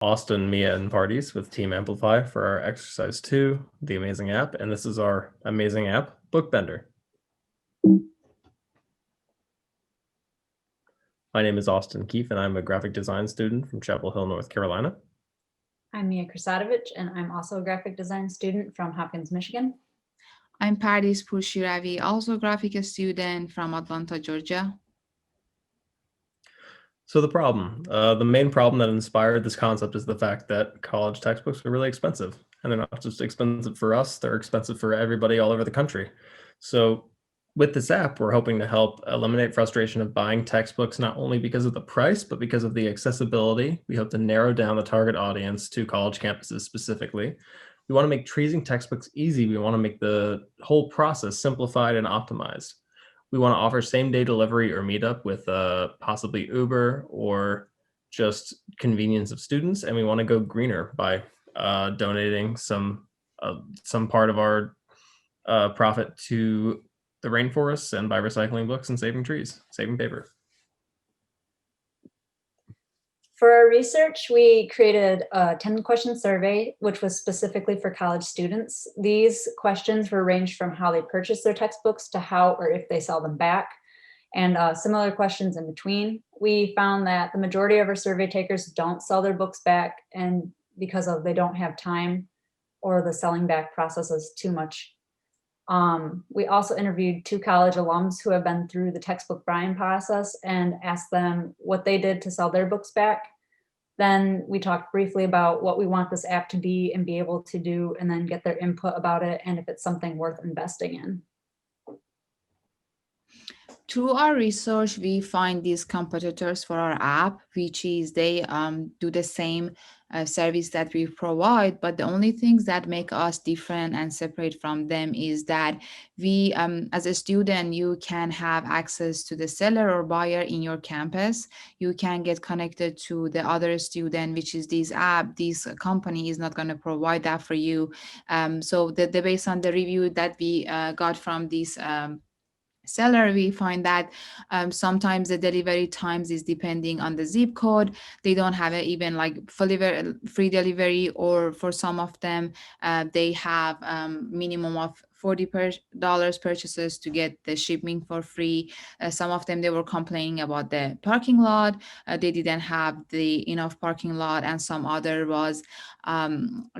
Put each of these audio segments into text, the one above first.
Austin, Mia, and Parties with Team Amplify for our exercise 2, the amazing app, and this is our amazing app, BookBender. My name is Austin Keefe, and I'm a graphic design student from Chapel Hill, North Carolina. I'm Mia Krasatovic, and I'm also a graphic design student from Hopkins, Michigan. I'm Paris Purshiravi, also a graphic student from Atlanta, Georgia. So the main problem that inspired this concept is the fact that college textbooks are really expensive. And they're not just expensive for us, they're expensive for everybody all over the country. So with this app, we're hoping to help eliminate frustration of buying textbooks, not only because of the price, but because of the accessibility. We hope to narrow down the target audience to college campuses specifically. We want to make choosing textbooks easy. We want to make the whole process simplified and optimized. We want to offer same-day delivery or meetup with possibly Uber or just convenience of students. And we want to go greener by donating some part of our profit to the rainforests and by recycling books and saving trees, saving paper. For our research, we created a 10-question survey, which was specifically for college students. These questions were ranged from how they purchase their textbooks to how or if they sell them back, and similar questions in between. We found that the majority of our survey takers don't sell their books back, and because they don't have time, or the selling back process is too much. We also interviewed 2 college alums who have been through the textbook buying process and asked them what they did to sell their books back. Then we talked briefly about what we want this app to be and be able to do, and then get their input about it and if it's something worth investing in. Through our research, we find these competitors for our app, which is they do the same service that we provide, but the only things that make us different and separate from them is that we, as a student, you can have access to the seller or buyer in your campus. You can get connected to the other student, which is this app. This company is not going to provide that for you. So the based on the review that we got from this seller, we find that sometimes the delivery times is depending on the zip code. They don't have even like free delivery, or for some of them they have minimum of $40 purchases to get the shipping for free. Some of them, they were complaining about the parking lot. They didn't have the enough parking lot, and some other was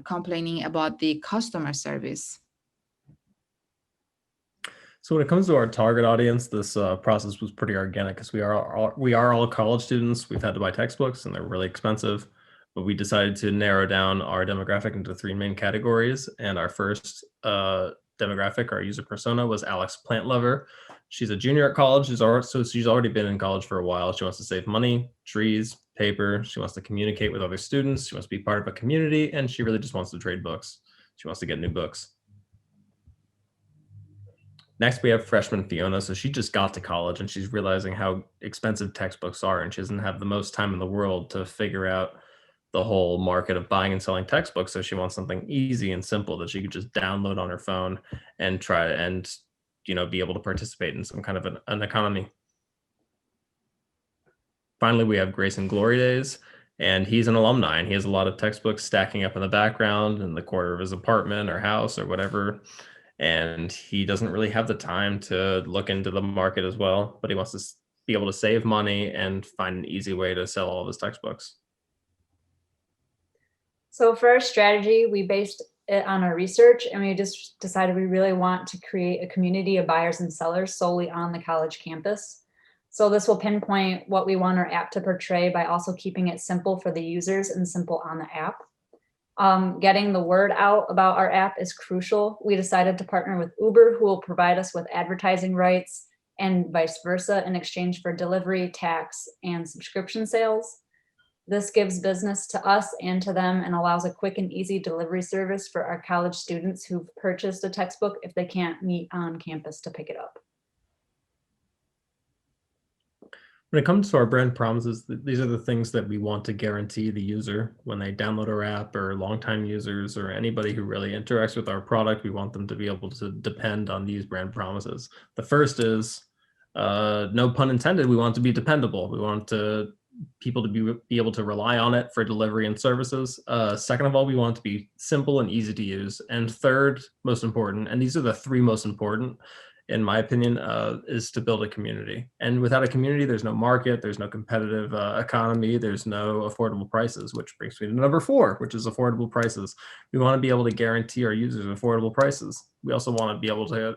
complaining about the customer service. So when it comes to our target audience, this process was pretty organic because we are all college students. We've had to buy textbooks and they're really expensive, but we decided to narrow down our demographic into 3 main categories. And our first demographic, our user persona, was Alex Plantlover. She's a junior at college. She's already been in college for a while. She wants to save money, trees, paper. She wants to communicate with other students. She wants to be part of a community, and she really just wants to trade books. She wants to get new books. Next, we have freshman Fiona. So she just got to college and she's realizing how expensive textbooks are, and she doesn't have the most time in the world to figure out the whole market of buying and selling textbooks. So she wants something easy and simple that she could just download on her phone and try and, be able to participate in some kind of an economy. Finally, we have Grayson Glory Days, and he's an alumni and he has a lot of textbooks stacking up in the background in the corner of his apartment or house or whatever. And he doesn't really have the time to look into the market as well, but he wants to be able to save money and find an easy way to sell all of his textbooks. So for our strategy, we based it on our research, and we just decided we really want to create a community of buyers and sellers solely on the college campus. So this will pinpoint what we want our app to portray by also keeping it simple for the users and simple on the app. Getting the word out about our app is crucial. We decided to partner with Uber, who will provide us with advertising rights, and vice versa in exchange for delivery, tax, and subscription sales. This gives business to us and to them and allows a quick and easy delivery service for our college students who've purchased a textbook if they can't meet on campus to pick it up. When it comes to our brand promises, these are the things that we want to guarantee the user when they download our app, or longtime users, or anybody who really interacts with our product. We want them to be able to depend on these brand promises. The first is, no pun intended, we want to be dependable. We want to people to be able to rely on it for delivery and services. Second of all, we want it to be simple and easy to use. And third, most important, and these are the three most important, in my opinion, is to build a community. And without a community, there's no market, there's no competitive economy, there's no affordable prices, which brings me to number 4, which is affordable prices. We want to be able to guarantee our users affordable prices. We also want to be able to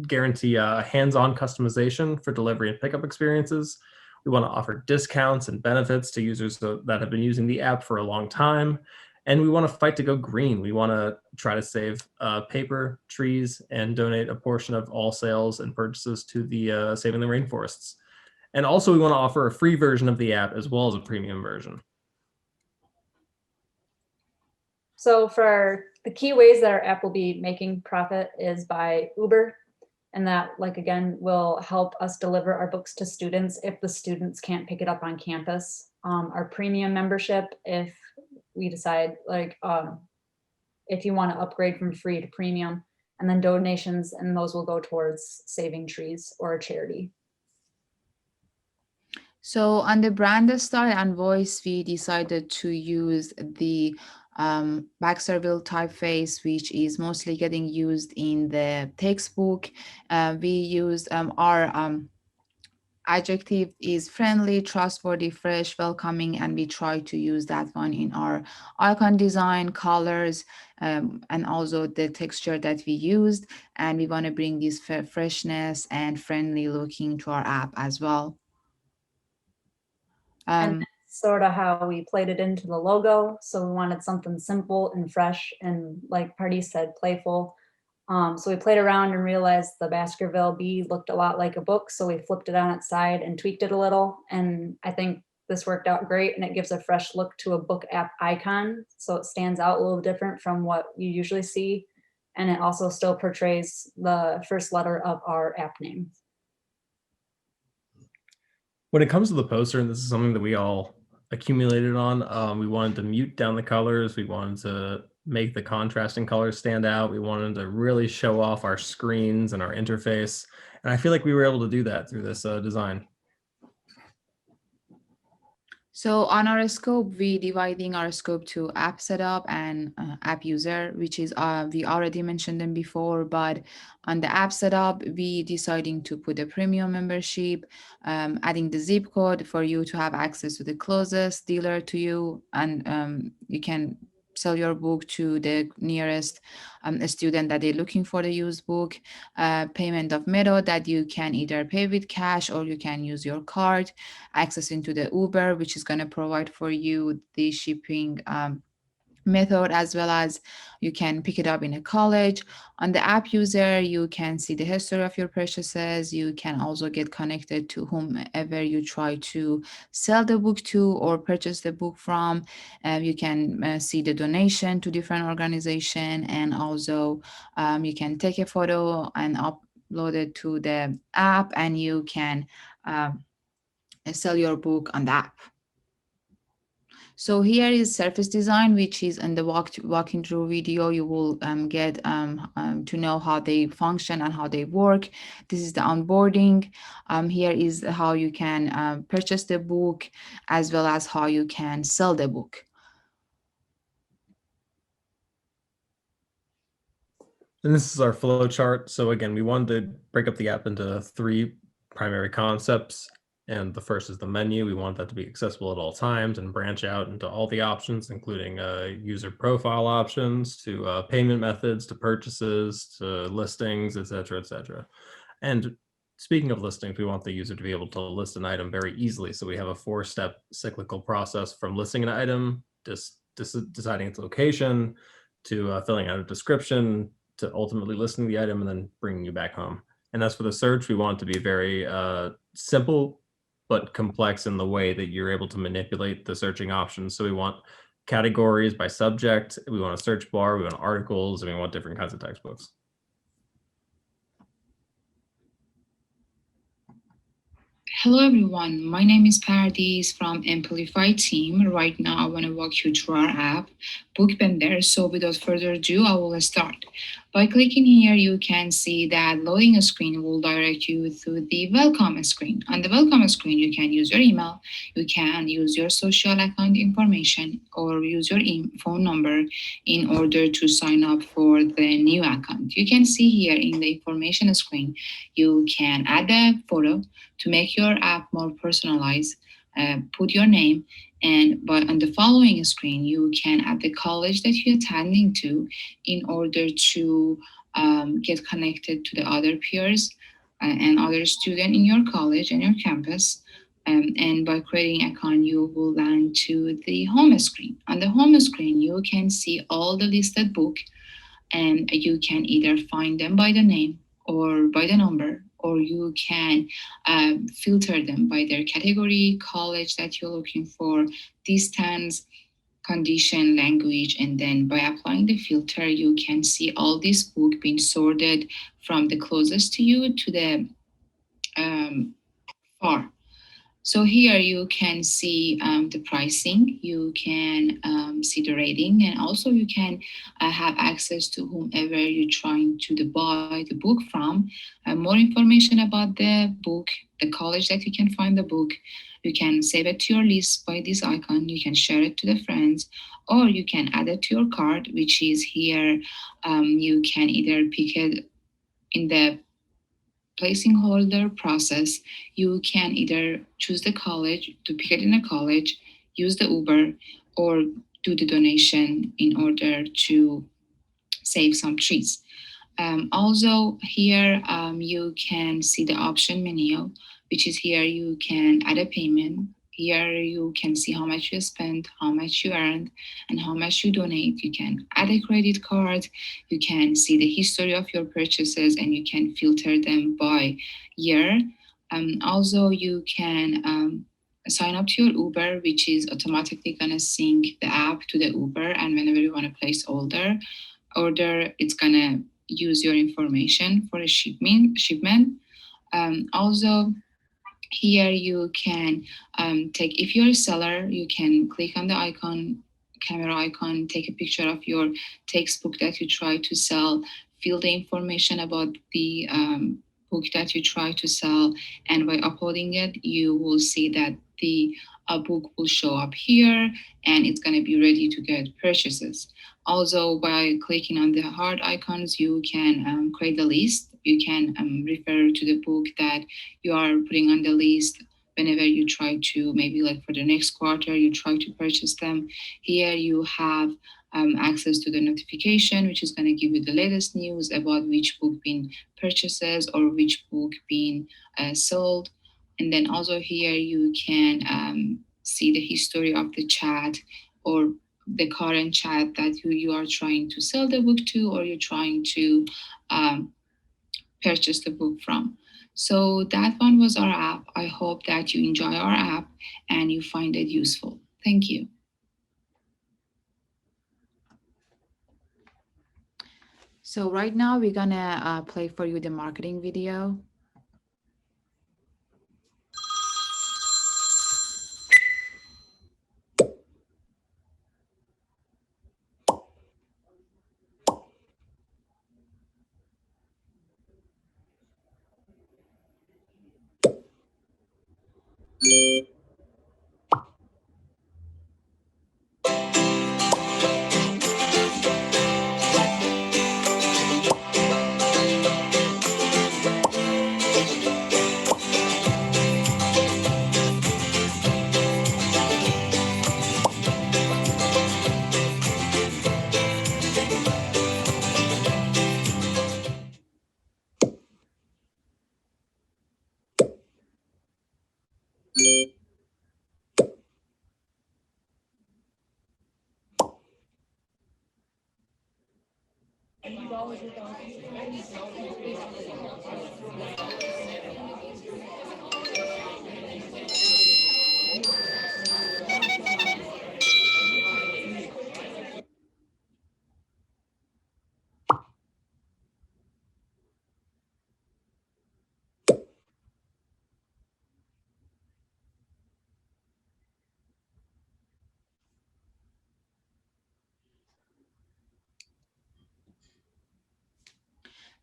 guarantee hands-on customization for delivery and pickup experiences. We want to offer discounts and benefits to users that have been using the app for a long time. And we want to fight to go green. We want to try to save paper, trees, and donate a portion of all sales and purchases to the Saving the Rainforests. And also we want to offer a free version of the app as well as a premium version. So for the key ways that our app will be making profit is by Uber. And that, like, again, will help us deliver our books to students if the students can't pick it up on campus. Our premium membership, if we decide, like, if you want to upgrade from free to premium, and then donations, and those will go towards saving trees or a charity. So on the brand style and voice, we decided to use the Baxterville typeface, which is mostly getting used in the textbook. We used our adjective is friendly, trustworthy, fresh, welcoming, and we try to use that one in our icon design, colors, and also the texture that we used. And we want to bring this freshness and friendly looking to our app as well. And sort of how we played it into the logo. So we wanted something simple and fresh and, like Party said, playful. So we played around and realized the Baskerville bee looked a lot like a book. So we flipped it on its side and tweaked it a little. And I think this worked out great, and it gives a fresh look to a book app icon. So it stands out a little different from what you usually see. And it also still portrays the first letter of our app name. When it comes to the poster, and this is something that we all accumulated on, we wanted to mute down the colors. We wanted to make the contrasting colors stand out. We wanted to really show off our screens and our interface. And I feel like we were able to do that through this design. So on our scope, we dividing our scope to app setup and app user, which is we already mentioned them before, but on the app setup, we deciding to put a premium membership, adding the zip code for you to have access to the closest dealer to you, and you can sell your book to the nearest student that they're looking for the used book. Payment of method that you can either pay with cash or you can use your card. Access into the Uber, which is going to provide for you the shipping method, as well as you can pick it up in a college. On the app user, you can see the history of your purchases. You can also get connected to whomever you try to sell the book to or purchase the book from. You can see the donation to different organizations, and also you can take a photo and upload it to the app, and you can sell your book on the app. So here is surface design, which is in the walking through video. You will get to know how they function and how they work. This is the onboarding. Here is how you can purchase the book, as well as how you can sell the book. And this is our flow chart. So again, we wanted to break up the app into 3 primary concepts. And the first is the menu. We want that to be accessible at all times and branch out into all the options, including user profile options, to payment methods, to purchases, to listings, et cetera, And speaking of listings, we want the user to be able to list an item very easily. So we have a 4-step cyclical process from listing an item, deciding its location, to filling out a description, to ultimately listing the item and then bringing you back home. And as for the search, we want it to be very simple, but complex in the way that you're able to manipulate the searching options. So we want categories by subject, we want a search bar, we want articles, and we want different kinds of textbooks. Hello everyone, my name is Paradis from AMPlify team. Right now I want to walk you through our app, BookBender. So without further ado, I will start. By clicking here, you can see that loading screen will direct you to the welcome screen. On the welcome screen, you can use your email, you can use your social account information, or use your phone number in order to sign up for the new account. You can see here in the information screen, you can add a photo to make your app more personalized, put your name, and but on the following screen, you can add the college that you're attending to in order to get connected to the other peers and other students in your college and your campus. And by creating an account, you will land to the home screen. On the home screen, you can see all the listed books, and you can either find them by the name or by the number, or you can filter them by their category, college that you're looking for, distance, condition, language, and then by applying the filter, you can see all these books being sorted from the closest to you to the far. So here you can see the pricing, you can see the rating, and also you can have access to whomever you're trying to buy the book from. More information about the book, the college that you can find the book. You can save it to your list by this icon. You can share it to the friends, or you can add it to your cart, which is here. You can either pick it in the placing holder process. You can either choose the college to pick it in a college, use the Uber, or do the donation in order to save some trees. Also here you can see the option menu, which is here you can add a payment. Here you can see how much you spent, how much you earned, and how much you donate. You can add a credit card. You can see the history of your purchases, and you can filter them by year. Also, you can sign up to your Uber, which is automatically gonna sync the app to the Uber, and whenever you want to place order, it's gonna use your information for a shipment. Also, here you can take, if you're a seller, you can click on the camera icon, take a picture of your textbook that you try to sell, fill the information about the book that you try to sell, and by uploading it, you will see that the book will show up here, and it's going to be ready to get purchases. Also, by clicking on the heart icons, you can create a list. You can refer to the book that you are putting on the list whenever you try to, maybe like for the next quarter, you try to purchase them. Here you have access to the notification, which is going to give you the latest news about which book being purchases or which book being sold. And then also here you can see the history of the chat or the current chat that you are trying to sell the book to, or you're trying to purchase the book from. So that one was our app. I hope that you enjoy our app and you find it useful. Thank you. So right now we're gonna play for you the marketing video.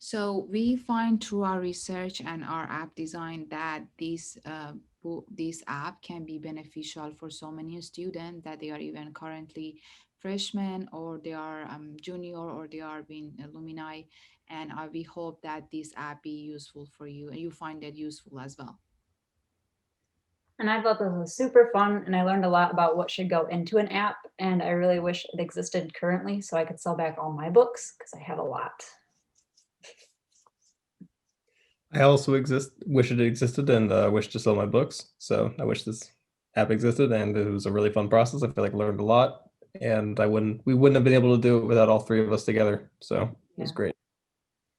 So we find through our research and our app design that this app can be beneficial for so many students that they are even currently freshmen, or they are junior, or they are being alumni. And we hope that this app be useful for you and you find it useful as well. And I thought this was super fun, and I learned a lot about what should go into an app, and I really wish it existed currently so I could sell back all my books because I have a lot. I also wish it existed and wish to sell my books. So I wish this app existed, and it was a really fun process. I feel like I learned a lot, and we wouldn't have been able to do it without all three of us together. So it was Yeah. great.